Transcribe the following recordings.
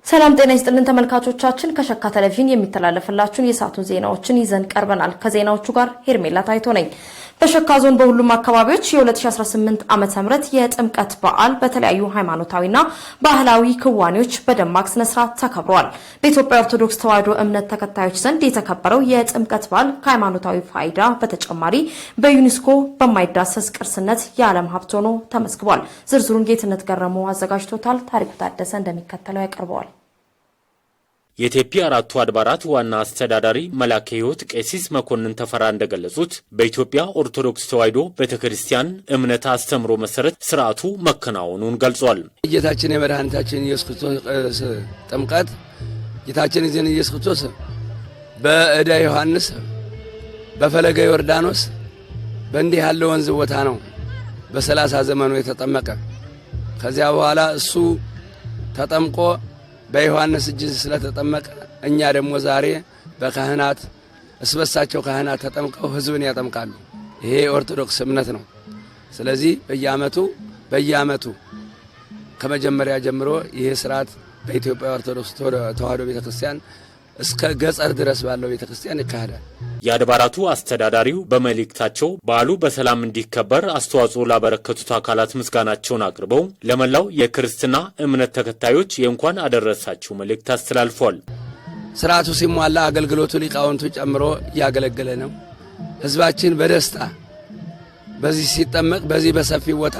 ሰላም ጤና ይስጥልን ተመልካቾቻችን ከሸካ ቴሌቪዥን የሚተላለፍላችሁን የሰዓቱን ዜናዎችን ይዘን ቀርበናል። ከዜናዎቹ ጋር ሄርሜላ ታይቶ ነኝ። በሸካ ዞን በሁሉም አካባቢዎች የ2018 ዓመተ ምህረት የጥምቀት በዓል በተለያዩ ሃይማኖታዊና ባህላዊ ክዋኔዎች በደማቅ ስነ ስርዓት ተከብሯል። በኢትዮጵያ ኦርቶዶክስ ተዋሕዶ እምነት ተከታዮች ዘንድ የተከበረው የጥምቀት በዓል ከሃይማኖታዊ ፋይዳ በተጨማሪ በዩኔስኮ በማይዳሰስ ቅርስነት የዓለም ሀብት ሆኖ ተመዝግቧል። ዝርዝሩን ጌትነት ገረመው አዘጋጅቶታል። ታሪኩ ታደሰ እንደሚከተለው ያቀርበዋል። የኢትዮጵያ አራቱ አድባራት ዋና አስተዳዳሪ መላከ ሕይወት ቄሲስ መኮንን ተፈራ እንደገለጹት በኢትዮጵያ ኦርቶዶክስ ተዋሕዶ ቤተክርስቲያን እምነት አስተምሮ መሰረት ስርዓቱ መከናወኑን ገልጿል። ጌታችን የመድኃኒታችን ኢየሱስ ክርስቶስ ጥምቀት ጌታችን ኢየሱስ ክርስቶስ በዕዳ ዮሐንስ በፈለገ ዮርዳኖስ በእንዲህ ያለ ወንዝ ቦታ ነው በ30 ዘመኑ የተጠመቀ። ከዚያ በኋላ እሱ ተጠምቆ በዮሐንስ እጅ ስለተጠመቀ እኛ ደግሞ ዛሬ በካህናት እስበሳቸው ካህናት ተጠምቀው ህዝብን ያጠምቃሉ። ይሄ ኦርቶዶክስ እምነት ነው። ስለዚህ በየዓመቱ ከመጀመሪያ ጀምሮ ይሄ ስርዓት በኢትዮጵያ ኦርቶዶክስ ተዋሕዶ ቤተክርስቲያን እስከ ገጸር ድረስ ባለው ቤተክርስቲያን ይካሄዳል። የአድባራቱ አስተዳዳሪው በመልእክታቸው በዓሉ በሰላም እንዲከበር አስተዋጽኦ ላበረከቱት አካላት ምስጋናቸውን አቅርበው ለመላው የክርስትና እምነት ተከታዮች የእንኳን አደረሳችሁ መልእክት አስተላልፈዋል። ስርዓቱ ሲሟላ አገልግሎቱ ሊቃውንቱ ጨምሮ እያገለገለ ነው። ህዝባችን በደስታ በዚህ ሲጠመቅ በዚህ በሰፊው ቦታ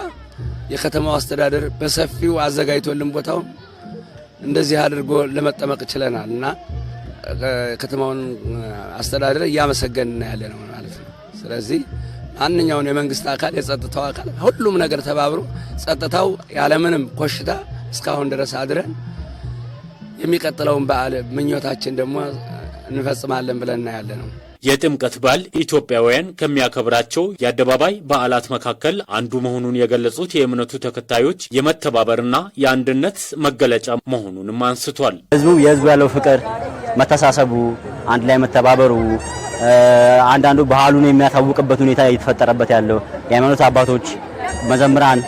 የከተማው አስተዳደር በሰፊው አዘጋጅቶልን ቦታው እንደዚህ አድርጎ ለመጠመቅ ችለናል እና ከተማውን አስተዳደር እያመሰገንን ያለ ነው ማለት ነው። ስለዚህ ማንኛውን የመንግስት አካል የጸጥታው አካል ሁሉም ነገር ተባብሮ ጸጥታው ያለምንም ኮሽታ እስካሁን ድረስ አድረን የሚቀጥለውን በዓል ምኞታችን ደግሞ እንፈጽማለን ብለን ያለ ነው። የጥምቀት በዓል ኢትዮጵያውያን ከሚያከብራቸው የአደባባይ በዓላት መካከል አንዱ መሆኑን የገለጹት የእምነቱ ተከታዮች የመተባበርና የአንድነት መገለጫ መሆኑንም አንስቷል። የህዝቡ ያለው ፍቅር፣ መተሳሰቡ፣ አንድ ላይ መተባበሩ አንዳንዱ ባህሉን የሚያታውቅበት ሁኔታ እየተፈጠረበት ያለው የሃይማኖት አባቶች፣ መዘምራን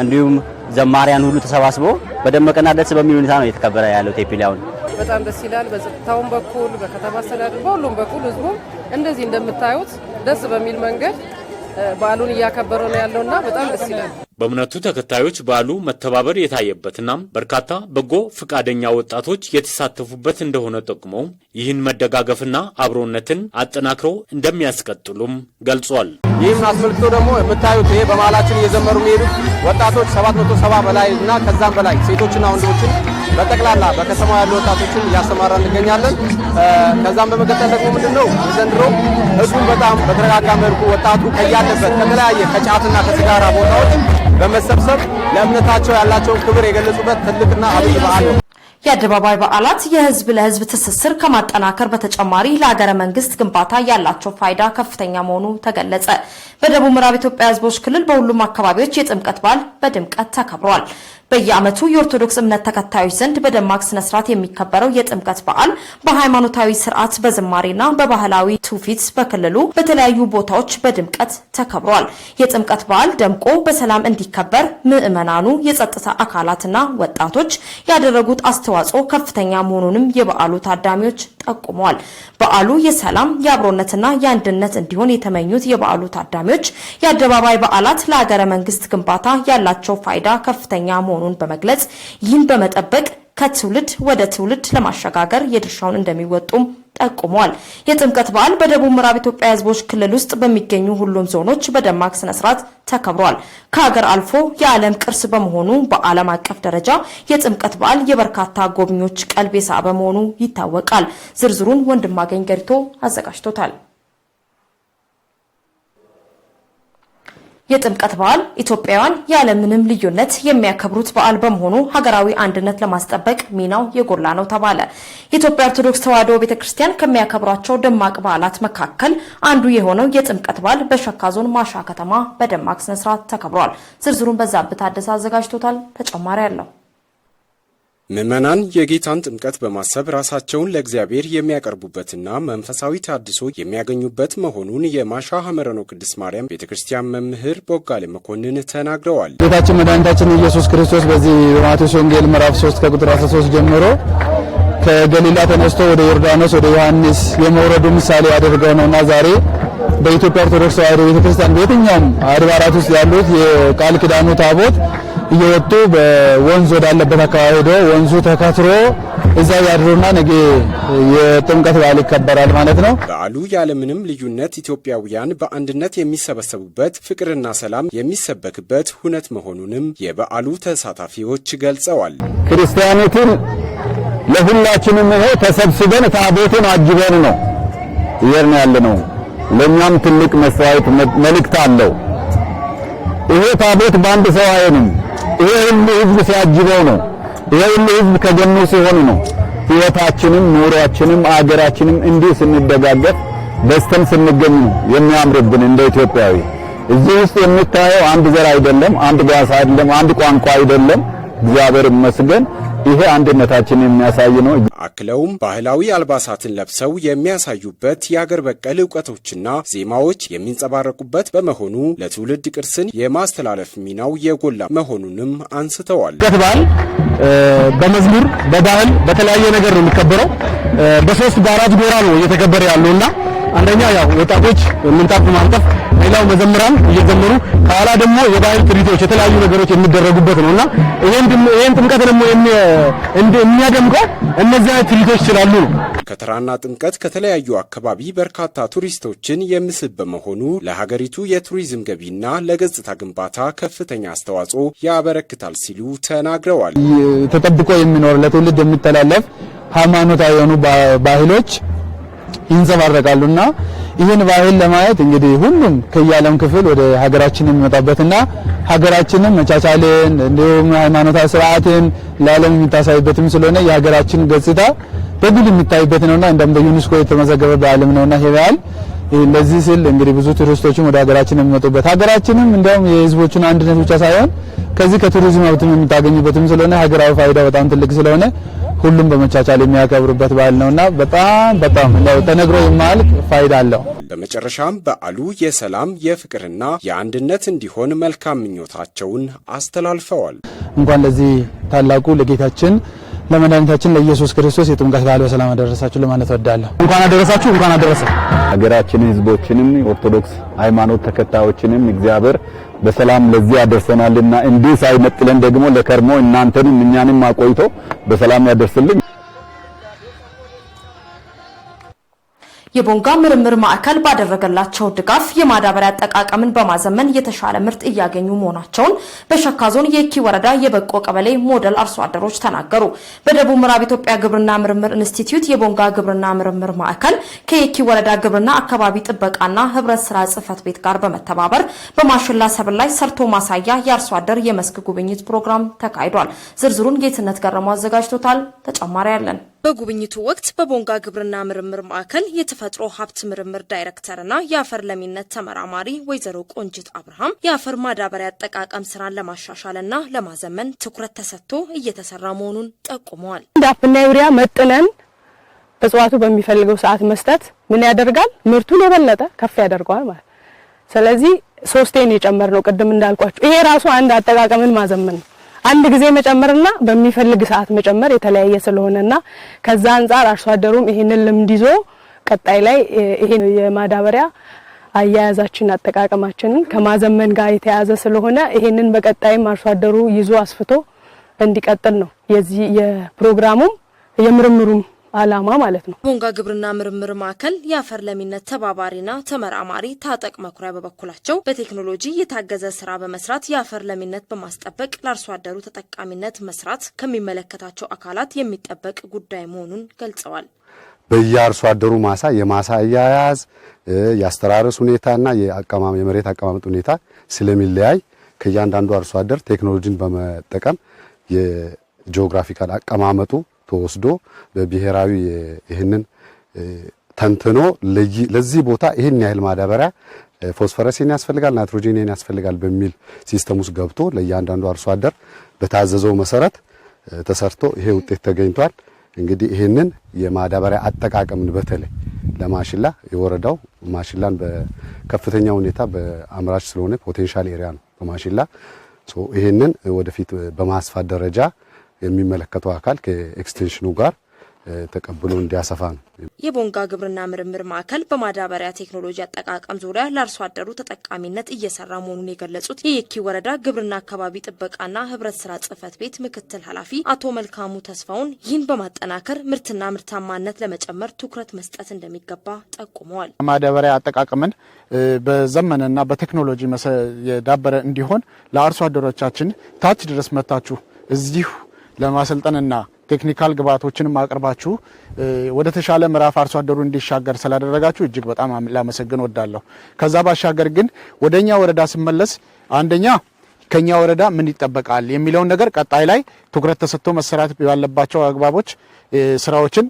እንዲሁም ዘማሪያን ሁሉ ተሰባስበው በደመቀና ደስ በሚል ሁኔታ ነው እየተከበረ ያለው ቴፒሊያውን በጣም ደስ ይላል። በጸጥታውም በኩል በከተማ አስተዳደር በሁሉም በኩል ህዝቡ እንደዚህ እንደምታዩት ደስ በሚል መንገድ በዓሉን እያከበረ ነው ያለውና በጣም ደስ ይላል። በእምነቱ ተከታዮች በዓሉ መተባበር የታየበትና በርካታ በጎ ፍቃደኛ ወጣቶች የተሳተፉበት እንደሆነ ጠቁመው ይህን መደጋገፍና አብሮነትን አጠናክሮ እንደሚያስቀጥሉም ገልጿል። ይህን አስመልክቶ ደግሞ የምታዩት ይሄ በመሃላችን እየዘመሩ የሚሄዱት ወጣቶች 770 በላይ እና ከዛም በላይ ሴቶችና ወንዶችን በጠቅላላ በከተማ ያሉ ወጣቶችን እያስተማራ እንገኛለን። ከዛም በመቀጠል ደግሞ ምንድነው ዘንድሮ ህዝቡን በጣም በተረጋጋ መልኩ ወጣቱ ከያለበት ከተለያየ ከጫትና ከሲጋራ ቦታዎች በመሰብሰብ ለእምነታቸው ያላቸውን ክብር የገለጹበት ትልቅና አብይ በዓል ነው። የአደባባይ በዓላት የህዝብ ለህዝብ ትስስር ከማጠናከር በተጨማሪ ለሀገረ መንግስት ግንባታ ያላቸው ፋይዳ ከፍተኛ መሆኑ ተገለጸ። በደቡብ ምዕራብ ኢትዮጵያ ህዝቦች ክልል በሁሉም አካባቢዎች የጥምቀት በዓል በድምቀት ተከብሯል። በየዓመቱ የኦርቶዶክስ እምነት ተከታዮች ዘንድ በደማቅ ስነ ስርዓት የሚከበረው የጥምቀት በዓል በሃይማኖታዊ ስርዓት በዝማሬና በባህላዊ ትውፊት በክልሉ በተለያዩ ቦታዎች በድምቀት ተከብሯል። የጥምቀት በዓል ደምቆ በሰላም እንዲከበር ምዕመናኑ፣ የጸጥታ አካላትና ወጣቶች ያደረጉት አስተዋጽኦ ከፍተኛ መሆኑንም የበዓሉ ታዳሚዎች ጠቁመዋል። በዓሉ የሰላም የአብሮነትና የአንድነት እንዲሆን የተመኙት የበዓሉ ታዳሚዎች የአደባባይ በዓላት ለሀገረ መንግስት ግንባታ ያላቸው ፋይዳ ከፍተኛ መሆኑን በመግለጽ ይህን በመጠበቅ ከትውልድ ወደ ትውልድ ለማሸጋገር የድርሻውን እንደሚወጡም ጠቁመዋል። የጥምቀት በዓል በደቡብ ምዕራብ ኢትዮጵያ ህዝቦች ክልል ውስጥ በሚገኙ ሁሉም ዞኖች በደማቅ ስነ ስርዓት ተከብሯል። ከሀገር አልፎ የዓለም ቅርስ በመሆኑ በዓለም አቀፍ ደረጃ የጥምቀት በዓል የበርካታ ጎብኚዎች ቀልብ የሳበ መሆኑ ይታወቃል። ዝርዝሩን ወንድማገኝ ገሪቶ አዘጋጅቶታል። የጥምቀት በዓል ኢትዮጵያውያን ያለምንም ልዩነት የሚያከብሩት በዓል በመሆኑ ሀገራዊ አንድነት ለማስጠበቅ ሚናው የጎላ ነው ተባለ። የኢትዮጵያ ኦርቶዶክስ ተዋሕዶ ቤተክርስቲያን ከሚያከብሯቸው ደማቅ በዓላት መካከል አንዱ የሆነው የጥምቀት በዓል በሸካ ዞን ማሻ ከተማ በደማቅ ስነ ስርዓት ተከብሯል። ዝርዝሩን በዛብህ ታደሰ አዘጋጅቶታል። ተጨማሪ አለው። ምዕመናን የጌታን ጥምቀት በማሰብ ራሳቸውን ለእግዚአብሔር የሚያቀርቡበትና መንፈሳዊ ታድሶ የሚያገኙበት መሆኑን የማሻ ሐመረኖ ቅድስት ማርያም ቤተክርስቲያን መምህር ቦጋለ መኮንን ተናግረዋል። ጌታችን መድኃኒታችን ኢየሱስ ክርስቶስ በዚህ በማቴዎስ ወንጌል ምዕራፍ 3 ከቁጥር 13 ጀምሮ ከገሊላ ተነስቶ ወደ ዮርዳኖስ ወደ ዮሐንስ የመውረዱ ምሳሌ ያደርገው ነውና ዛሬ በኢትዮጵያ ኦርቶዶክስ ተዋሕዶ ቤተክርስቲያን በየትኛውም አድባራት ውስጥ ያሉት የቃል ኪዳኑ ታቦት እየወጡ በወንዝ ወዳለበት አካባቢ ሄዶ ወንዙ ተከትሮ እዛ ያድሩና ነገ የጥምቀት በዓል ይከበራል ማለት ነው። በዓሉ ያለምንም ልዩነት ኢትዮጵያውያን በአንድነት የሚሰበሰቡበት ፍቅርና ሰላም የሚሰበክበት ሁነት መሆኑንም የበዓሉ ተሳታፊዎች ገልጸዋል። ክርስቲያኖችን ለሁላችንም ይሄ ተሰብስበን ታቦቱን አጅበን ነው ይየርን ያለነው። ለኛም ትልቅ መስዋዕት መልእክት አለው። ይሄ ታቦት ባንድ ሰው አይሆንም። ይሄ ሁሉ ህዝብ ሲያጅበው ነው። ይሄ ሁሉ ህዝብ ከጎኑ ሲሆን ነው ህይወታችንም ኑሯችንም አገራችንም እንዲህ ስንደጋገፍ በስተን ስንገኝ ነው የሚያምርብን እንደ ኢትዮጵያዊ። እዚህ ውስጥ የሚታየው አንድ ዘር አይደለም፣ አንድ ጋሳ አይደለም፣ አንድ ቋንቋ አይደለም። እግዚአብሔር ይመስገን ይሄ አንድነታችን የሚያሳይ ነው። አክለውም ባህላዊ አልባሳትን ለብሰው የሚያሳዩበት የአገር በቀል ዕውቀቶችና ዜማዎች የሚንጸባረቁበት በመሆኑ ለትውልድ ቅርስን የማስተላለፍ ሚናው የጎላ መሆኑንም አንስተዋል። በዓል በመዝሙር በባህል በተለያየ ነገር ነው የሚከበረው። በሶስት በአራት ጎራ ነው እየተከበረ ያለውና አንደኛ ያው ወጣቶች ምንጣፍ ማንጠፍ፣ ሌላው መዘምራን እየዘመሩ ከኋላ ደግሞ የባህል ትርኢቶች የተለያዩ ነገሮች የሚደረጉበት ነውና ይሄን ጥምቀት ደግሞ የሚያደምቀው እነዚህ ትርኢቶች ስላሉ ነው። ከተራና ጥምቀት ከተለያዩ አካባቢ በርካታ ቱሪስቶችን የሚስብ በመሆኑ ለሀገሪቱ የቱሪዝም ገቢና ለገጽታ ግንባታ ከፍተኛ አስተዋጽኦ ያበረክታል ሲሉ ተናግረዋል። ተጠብቆ የሚኖር ለትውልድ የሚተላለፍ ሃይማኖታዊ የሆኑ ባህሎች ይንጸባረቃሉና ይህን ባህል ለማየት እንግዲህ ሁሉም ከየዓለም ክፍል ወደ ሀገራችን የሚመጣበትና ሀገራችንን መቻቻልን እንዲሁም ሃይማኖታዊ ስርዓትን ለዓለም የሚታሳይበትም ስለሆነ የሀገራችን ገጽታ በግል የሚታይበት ነውና እንደም በዩኔስኮ የተመዘገበ በዓለም ነውና ይሄ በዓል ለዚህ ሲል እንግዲህ ብዙ ቱሪስቶችም ወደ ሀገራችን የሚመጡበት ሀገራችንም እንደውም የህዝቦቹን አንድነት ብቻ ሳይሆን ከዚህ ከቱሪዝም ሀብትም የምታገኙበትም ስለሆነ ሀገራዊ ፋይዳ በጣም ትልቅ ስለሆነ ሁሉም በመቻቻል የሚያከብሩበት በዓል ነውና በጣም ተነግሮ የማያልቅ ፋይዳ አለው። በመጨረሻም በዓሉ የሰላም የፍቅርና የአንድነት እንዲሆን መልካም ምኞታቸውን አስተላልፈዋል። እንኳን ለዚህ ታላቁ ለጌታችን ለመድኃኒታችን ለኢየሱስ ክርስቶስ የጥምቀት በዓል በሰላም አደረሳችሁ ለማለት እወዳለሁ። እንኳን አደረሳችሁ፣ እንኳን አደረሰ። ሀገራችን ህዝቦችንም ኦርቶዶክስ ሃይማኖት ተከታዮችንም እግዚአብሔር በሰላም ለዚህ ያደርሰናልና እንዲህ ሳይነጥለን ደግሞ ለከርሞ እናንተንም እኛንም አቆይቶ በሰላም ያደርስልን። የቦንጋ ምርምር ማዕከል ባደረገላቸው ድጋፍ የማዳበሪያ አጠቃቀምን በማዘመን የተሻለ ምርት እያገኙ መሆናቸውን በሸካ ዞን የኪ ወረዳ የበቆ ቀበሌ ሞዴል አርሶ አደሮች ተናገሩ። በደቡብ ምዕራብ ኢትዮጵያ ግብርና ምርምር ኢንስቲትዩት የቦንጋ ግብርና ምርምር ማዕከል ከየኪ ወረዳ ግብርና አካባቢ ጥበቃና ህብረት ስራ ጽህፈት ቤት ጋር በመተባበር በማሽላ ሰብል ላይ ሰርቶ ማሳያ የአርሶ አደር የመስክ ጉብኝት ፕሮግራም ተካሂዷል። ዝርዝሩን ጌትነት ገረመው አዘጋጅቶታል። ተጨማሪ ያለን በጉብኝቱ ወቅት በቦንጋ ግብርና ምርምር ማዕከል የተፈጥሮ ሀብት ምርምር ዳይሬክተርና የአፈር ለሚነት ተመራማሪ ወይዘሮ ቆንጅት አብርሃም የአፈር ማዳበሪያ አጠቃቀም ስራን ለማሻሻልና ለማዘመን ትኩረት ተሰጥቶ እየተሰራ መሆኑን ጠቁመዋል። ዳፕና ዩሪያ መጥነን እጽዋቱ በሚፈልገው ሰዓት መስጠት ምን ያደርጋል? ምርቱን የበለጠ ከፍ ያደርገዋል ማለት። ስለዚህ ሶስቴን የጨመርነው ቅድም እንዳልኳችሁ ይሄ ራሱ አንድ አጠቃቀምን ማዘመን ነው። አንድ ጊዜ መጨመርና በሚፈልግ ሰዓት መጨመር የተለያየ ስለሆነና ከዛ አንፃር አርሶ አደሩም ይሄንን ልምድ ይዞ ቀጣይ ላይ ይሄን የማዳበሪያ አያያዛችን አጠቃቀማችንን ከማዘመን ጋር የተያያዘ ስለሆነ ይሄንን በቀጣይም አርሶ አደሩ ይዞ አስፍቶ እንዲቀጥል ነው የዚህ የፕሮግራሙም የምርምሩም አላማ ማለት ነው። ቦንጋ ግብርና ምርምር ማዕከል የአፈር ለሚነት ተባባሪና ተመራማሪ ታጠቅ መኩሪያ በበኩላቸው በቴክኖሎጂ የታገዘ ስራ በመስራት የአፈር ለሚነት በማስጠበቅ ለአርሶ አደሩ ተጠቃሚነት መስራት ከሚመለከታቸው አካላት የሚጠበቅ ጉዳይ መሆኑን ገልጸዋል። በየአርሶ አደሩ ማሳ የማሳ አያያዝ የአስተራረስ ሁኔታና የመሬት አቀማመጥ ሁኔታ ስለሚለያይ ከእያንዳንዱ አርሶ አደር ቴክኖሎጂን በመጠቀም የጂኦግራፊካል አቀማመጡ ተወስዶ በብሔራዊ ይህንን ተንትኖ ለዚህ ቦታ ይሄን ያህል ማዳበሪያ ፎስፈረስን ያስፈልጋል፣ ናይትሮጂንን ያስፈልጋል በሚል ሲስተም ውስጥ ገብቶ ለእያንዳንዱ አርሶ አደር በታዘዘው መሰረት ተሰርቶ ይሄ ውጤት ተገኝቷል። እንግዲህ ይሄንን የማዳበሪያ አጠቃቀምን በተለይ ለማሽላ የወረዳው ማሽላን በከፍተኛ ሁኔታ በአምራች ስለሆነ ፖቴንሻል ኤሪያ ነው በማሽላ ይሄንን ወደፊት በማስፋት ደረጃ የሚመለከተው አካል ከኤክስቴንሽኑ ጋር ተቀብሎ እንዲያሰፋ ነው። የቦንጋ ግብርና ምርምር ማዕከል በማዳበሪያ ቴክኖሎጂ አጠቃቀም ዙሪያ ለአርሶ አደሩ ተጠቃሚነት እየሰራ መሆኑን የገለጹት የየኪ ወረዳ ግብርና አካባቢ ጥበቃና ህብረት ስራ ጽህፈት ቤት ምክትል ኃላፊ አቶ መልካሙ ተስፋውን ይህን በማጠናከር ምርትና ምርታማነት ለመጨመር ትኩረት መስጠት እንደሚገባ ጠቁመዋል። ማዳበሪያ አጠቃቀምን በዘመንና በቴክኖሎጂ የዳበረ እንዲሆን ለአርሶ አደሮቻችን ታች ድረስ መታችሁ እዚሁ ለማሰልጠንና ቴክኒካል ግብዓቶችን ማቅረባችሁ ወደ ተሻለ ምዕራፍ አርሶ አደሩ እንዲሻገር ስላደረጋችሁ እጅግ በጣም ላመሰግን ወዳለሁ። ከዛ ባሻገር ግን ወደኛ ወረዳ ስመለስ አንደኛ ከኛ ወረዳ ምን ይጠበቃል የሚለውን ነገር ቀጣይ ላይ ትኩረት ተሰጥቶ መሰራት ያለባቸው አግባቦች ስራዎችን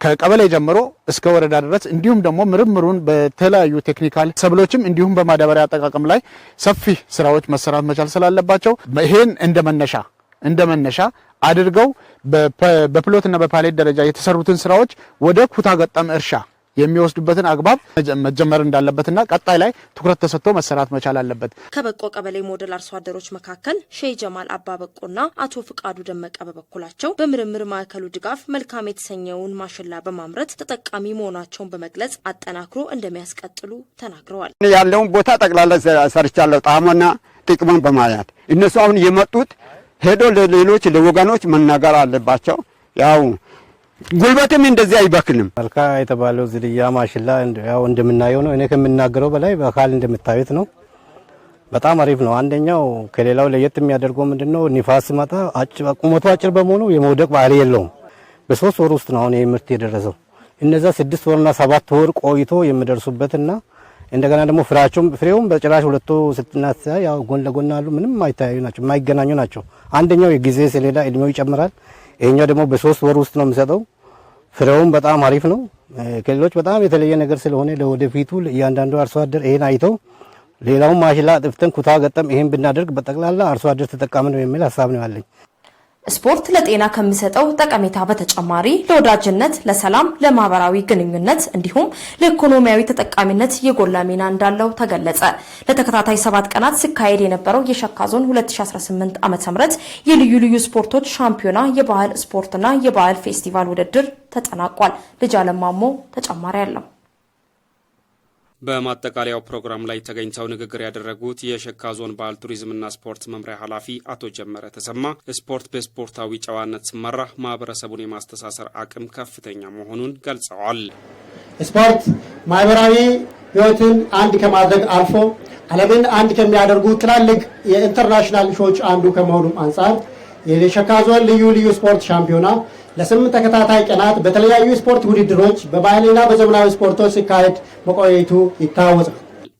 ከቀበሌ ጀምሮ እስከ ወረዳ ድረስ እንዲሁም ደግሞ ምርምሩን በተለያዩ ቴክኒካል ሰብሎችም እንዲሁም በማዳበሪያ አጠቃቀም ላይ ሰፊ ስራዎች መሰራት መቻል ስላለባቸው ይሄን እንደመነሻ አድርገው በፕሎትና በፓሌት ደረጃ የተሰሩትን ስራዎች ወደ ኩታ ገጠም እርሻ የሚወስዱበትን አግባብ መጀመር እንዳለበትና ቀጣይ ላይ ትኩረት ተሰጥቶ መሰራት መቻል አለበት። ከበቆ ቀበሌ ሞዴል አርሶ አደሮች መካከል ሼህ ጀማል አባበቆና አቶ ፍቃዱ ደመቀ በበኩላቸው በምርምር ማዕከሉ ድጋፍ መልካም የተሰኘውን ማሽላ በማምረት ተጠቃሚ መሆናቸውን በመግለጽ አጠናክሮ እንደሚያስቀጥሉ ተናግረዋል። ያለውን ቦታ ጠቅላላ ሰርቻለሁ ጣዕሙና ጥቅሙን በማየት እነሱ አሁን የመጡት ሄዶ ለሌሎች ለወገኖች መናገር አለባቸው። ያው ጉልበትም እንደዚህ አይበክልም። መልካ የተባለው ዝርያ ማሽላ ያው እንደምናየው ነው። እኔ ከምናገረው በላይ በአካል እንደምታዩት ነው። በጣም አሪፍ ነው። አንደኛው ከሌላው ለየት የሚያደርገው ምንድነው ንፋስ ሲመጣ ቁመቱ አጭር በመሆኑ የመውደቅ ባህሪ የለውም። በ3 ወር ውስጥ ነው አሁን ምርት የደረሰው። እነዛ 6 ወርና 7 ወር ቆይቶ የሚደርሱበትና እንደገና ደግሞ ፍሬውም በጭራሽ ሁለቱ ስትናሳ ያው ጎን ለጎን አሉ። ምንም አይታዩ ናቸው፣ የማይገናኙ ናቸው። አንደኛው የጊዜ ሰሌዳ እድሜው ይጨምራል። ይሄኛው ደግሞ በ3 ወር ውስጥ ነው የሚሰጠው። ፍሬውም በጣም አሪፍ ነው። ከሌሎች በጣም የተለየ ነገር ስለሆነ ለወደፊቱ እያንዳንዱ አርሶ አደር ይሄን አይተው ሌላውን ማሽላ ጥፍተን ኩታ ገጠም ይሄን ብናደርግ በጠቅላላ አርሶ አደር ተጠቃሚ ነው የሚል ሐሳብ ነው ያለኝ። ስፖርት ለጤና ከሚሰጠው ጠቀሜታ በተጨማሪ ለወዳጅነት፣ ለሰላም፣ ለማህበራዊ ግንኙነት እንዲሁም ለኢኮኖሚያዊ ተጠቃሚነት የጎላ ሚና እንዳለው ተገለጸ። ለተከታታይ 7 ቀናት ሲካሄድ የነበረው የሸካ ዞን 2018 ዓ.ም የልዩ ልዩ ስፖርቶች ሻምፒዮና የባህል ስፖርትና የባህል ፌስቲቫል ውድድር ተጠናቋል። ልጅ አለማሞ ተጨማሪ አለው። በማጠቃለያው ፕሮግራም ላይ ተገኝተው ንግግር ያደረጉት የሸካ ዞን ባህል ቱሪዝምና ስፖርት መምሪያ ኃላፊ አቶ ጀመረ ተሰማ ስፖርት በስፖርታዊ ጨዋነት ሲመራ ማህበረሰቡን የማስተሳሰር አቅም ከፍተኛ መሆኑን ገልጸዋል። ስፖርት ማህበራዊ ህይወትን አንድ ከማድረግ አልፎ ዓለምን አንድ ከሚያደርጉ ትላልቅ የኢንተርናሽናል ሾዎች አንዱ ከመሆኑ አንጻር የሸካ ዞን ልዩ ልዩ ስፖርት ሻምፒዮና ለ8 ተከታታይ ቀናት በተለያዩ ስፖርት ውድድሮች በባህልና በዘመናዊ ስፖርቶች ሲካሄድ መቆየቱ ይታወሳል።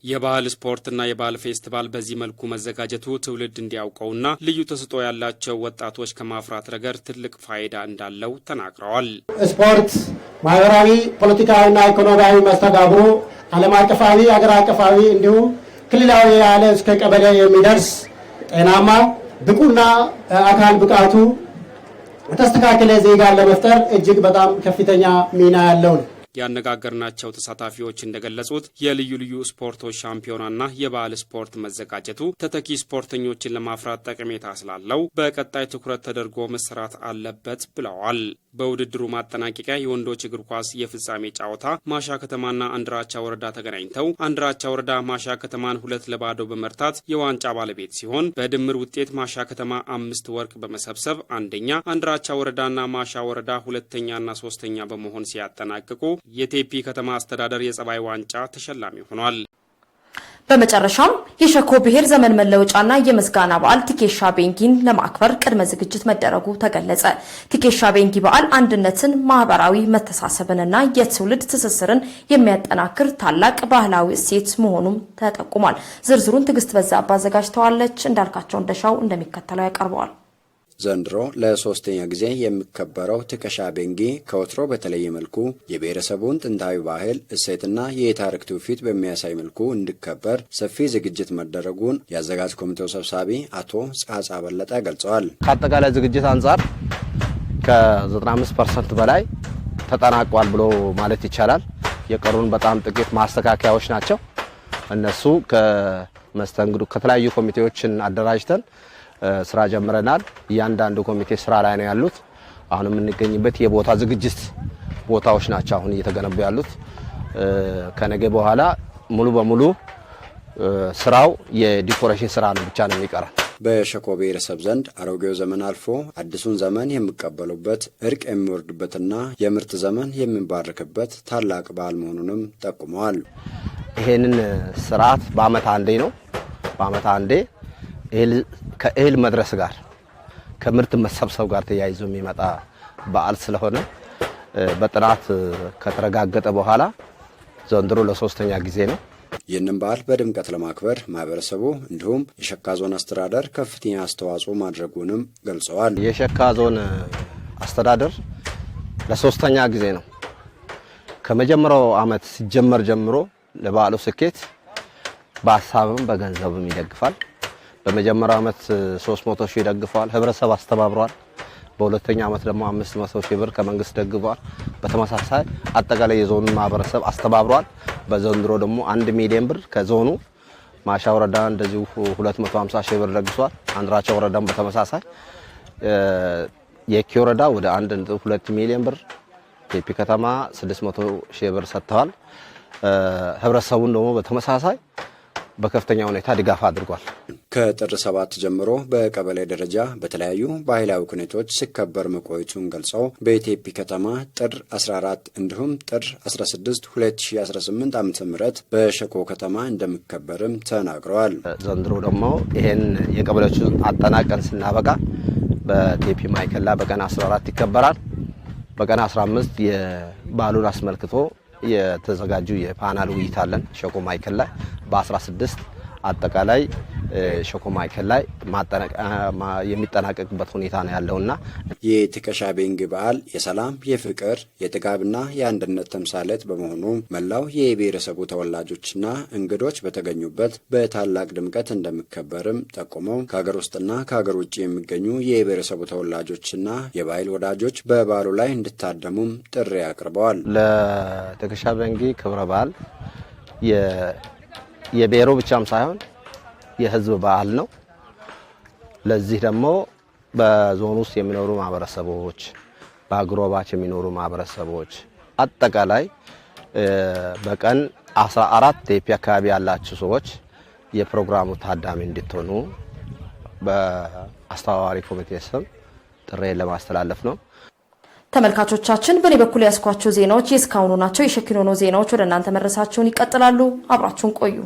የባህል ስፖርትና የባህል ፌስቲቫል በዚህ መልኩ መዘጋጀቱ ትውልድ እንዲያውቀውና ልዩ ተሰጥኦ ያላቸው ወጣቶች ከማፍራት ረገድ ትልቅ ፋይዳ እንዳለው ተናግረዋል። ስፖርት ማህበራዊ፣ ፖለቲካዊና ኢኮኖሚያዊ መስተጋብሩ ዓለም አቀፋዊ፣ አገር አቀፋዊ እንዲሁም ክልላዊ ያለ እስከ ቀበሌ የሚደርስ ጤናማ ብቁና አካል ብቃቱ ተስተካከለ ዜጋን ለመፍጠር እጅግ በጣም ከፍተኛ ሚና ያለው ነው። ያነጋገርናቸው ተሳታፊዎች እንደገለጹት የልዩ ልዩ ስፖርቶች ሻምፒዮናና የባህል ስፖርት መዘጋጀቱ ተተኪ ስፖርተኞችን ለማፍራት ጠቀሜታ ስላለው በቀጣይ ትኩረት ተደርጎ መሰራት አለበት ብለዋል። በውድድሩ ማጠናቀቂያ የወንዶች እግር ኳስ የፍጻሜ ጨዋታ ማሻ ከተማና አንድራቻ ወረዳ ተገናኝተው አንድራቻ ወረዳ ማሻ ከተማን 2-0 በመርታት የዋንጫ ባለቤት ሲሆን በድምር ውጤት ማሻ ከተማ 5 ወርቅ በመሰብሰብ አንደኛ፣ አንድራቻ ወረዳና ማሻ ወረዳ 2ኛና 3ኛ በመሆን ሲያጠናቅቁ የቴፒ ከተማ አስተዳደር የጸባይ ዋንጫ ተሸላሚ ሆኗል። በመጨረሻም የሸኮ ብሔር ዘመን መለወጫና የምስጋና በዓል ቲኬሻ ቤንጊን ለማክበር ቅድመ ዝግጅት መደረጉ ተገለጸ። ቲኬሻ ቤንጊ በዓል አንድነትን፣ ማህበራዊ መተሳሰብንና የትውልድ ትስስርን የሚያጠናክር ታላቅ ባህላዊ እሴት መሆኑም ተጠቁሟል። ዝርዝሩን ትዕግስት በዛብህ አዘጋጅተዋለች። እንዳልካቸው እንደሻው እንደሚከተለው ያቀርበዋል። ዘንድሮ ለሶስተኛ ጊዜ የሚከበረው ትከሻ ቤንጌ ከወትሮ በተለየ መልኩ የብሔረሰቡን ጥንታዊ ባህል እሴትና የታሪክ ትውፊት በሚያሳይ መልኩ እንዲከበር ሰፊ ዝግጅት መደረጉን የአዘጋጅ ኮሚቴው ሰብሳቢ አቶ ጻጻ በለጠ ገልጸዋል። ከአጠቃላይ ዝግጅት አንጻር ከ95% በላይ ተጠናቋል ብሎ ማለት ይቻላል። የቀሩን በጣም ጥቂት ማስተካከያዎች ናቸው። እነሱ ከመስተንግዶ ከተለያዩ ኮሚቴዎችን አደራጅተን ስራ ጀምረናል። እያንዳንዱ ኮሚቴ ስራ ላይ ነው ያሉት። አሁን የምንገኝበት የቦታ ዝግጅት ቦታዎች ናቸው አሁን እየተገነቡ ያሉት። ከነገ በኋላ ሙሉ በሙሉ ስራው የዲኮሬሽን ስራ ነው ብቻ ነው የሚቀረው። በሸኮ ብሔረሰብ ዘንድ አሮጌው ዘመን አልፎ አዲሱን ዘመን የሚቀበሉበት እርቅ የሚወርድበትና የምርት ዘመን የሚባረክበት ታላቅ በዓል መሆኑንም ጠቁመዋል። ይሄንን ስርዓት በአመት አንዴ ነው። በአመት አንዴ ከእህል መድረስ ጋር ከምርት መሰብሰብ ጋር ተያይዞ የሚመጣ በዓል ስለሆነ በጥናት ከተረጋገጠ በኋላ ዘንድሮ ለሶስተኛ ጊዜ ነው። ይህንን በዓል በድምቀት ለማክበር ማህበረሰቡ እንዲሁም የሸካ ዞን አስተዳደር ከፍተኛ አስተዋጽኦ ማድረጉንም ገልጸዋል። የሸካ ዞን አስተዳደር ለሶስተኛ ጊዜ ነው ከመጀመሪያው አመት ሲጀመር ጀምሮ ለበዓሉ ስኬት በሀሳብም በገንዘብም ይደግፋል። በመጀመሪያው አመት 300 ሺህ ይደግፋል፣ ህብረተሰብ አስተባብሯል። በሁለተኛ አመት ደግሞ 500 ሺህ ብር ከመንግስት ደግፏል። በተመሳሳይ አጠቃላይ የዞኑ ማህበረሰብ አስተባብሯል። በዘንድሮ ደግሞ 1 ሚሊዮን ብር ከዞኑ ማሻ ወረዳ እንደዚሁ 250 ሺህ ብር ደግሷል። አንድራቻ ወረዳም በተመሳሳይ የኪ ወረዳ ወደ 1.2 ሚሊዮን ብር፣ ቴፒ ከተማ 600 ሺህ ብር ሰጥተዋል። ህብረተሰቡን ደግሞ በተመሳሳይ በከፍተኛ ሁኔታ ድጋፍ አድርጓል። ከጥር 7 ጀምሮ በቀበሌ ደረጃ በተለያዩ ባህላዊ ኩነቶች ሲከበር መቆየቱን ገልጸው በቴፒ ከተማ ጥር 14 እንዲሁም ጥር 16 2018 ዓ.ም በሸኮ ከተማ እንደሚከበርም ተናግረዋል። ዘንድሮ ደግሞ ይሄን የቀበሌዎቹን አጠናቀን ስናበቃ በቴፒ ማዕከል ላይ በቀን 14 ይከበራል። በቀን 15 የበዓሉን አስመልክቶ የተዘጋጁ የፓናል ውይይት አለን ሸኮ ማዕከል ላይ። በ16 አጠቃላይ ሸኮ ማዕከል ላይ የሚጠናቀቅበት ሁኔታ ነው ያለውና የትከሻ ቤንጌ በዓል የሰላም፣ የፍቅር፣ የጥጋብና የአንድነት ተምሳሌት በመሆኑ መላው የብሔረሰቡ ተወላጆችና እንግዶች በተገኙበት በታላቅ ድምቀት እንደሚከበርም ጠቁመው ከሀገር ውስጥና ከሀገር ውጭ የሚገኙ የብሔረሰቡ ተወላጆችና የባህል ወዳጆች በበዓሉ ላይ እንዲታደሙም ጥሪ አቅርበዋል። ለትከሻ ቤንጌ ክብረ በዓል የብሔሩ ብቻም ሳይሆን የህዝብ በዓል ነው። ለዚህ ደግሞ በዞን ውስጥ የሚኖሩ ማህበረሰቦች፣ በአግሮባች የሚኖሩ ማህበረሰቦች አጠቃላይ በቀን 14 ቴፒ አካባቢ ያላችሁ ሰዎች የፕሮግራሙ ታዳሚ እንድትሆኑ በአስተባባሪ ኮሚቴ ስም ጥሪ ለማስተላለፍ ነው። ተመልካቾቻችን በኔ በኩል ያስኳቸው ዜናዎች የእስካሁኑ ናቸው። የሸኪኖኖ ዜናዎች ወደ እናንተ መድረሳቸውን ይቀጥላሉ። አብራችሁን ቆዩ።